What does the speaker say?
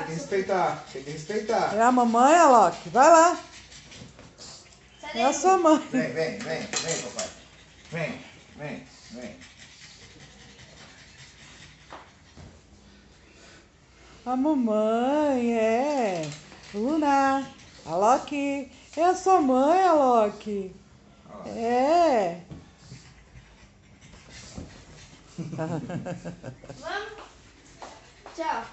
que respeitar, tem que respeitar. É a mamãe, Alok? Vai lá. É a sua mãe. Vem, papai. Vem. A mamãe, é. Luna, Alok. É a sua mãe, Alok. É. Vamos? Tchau.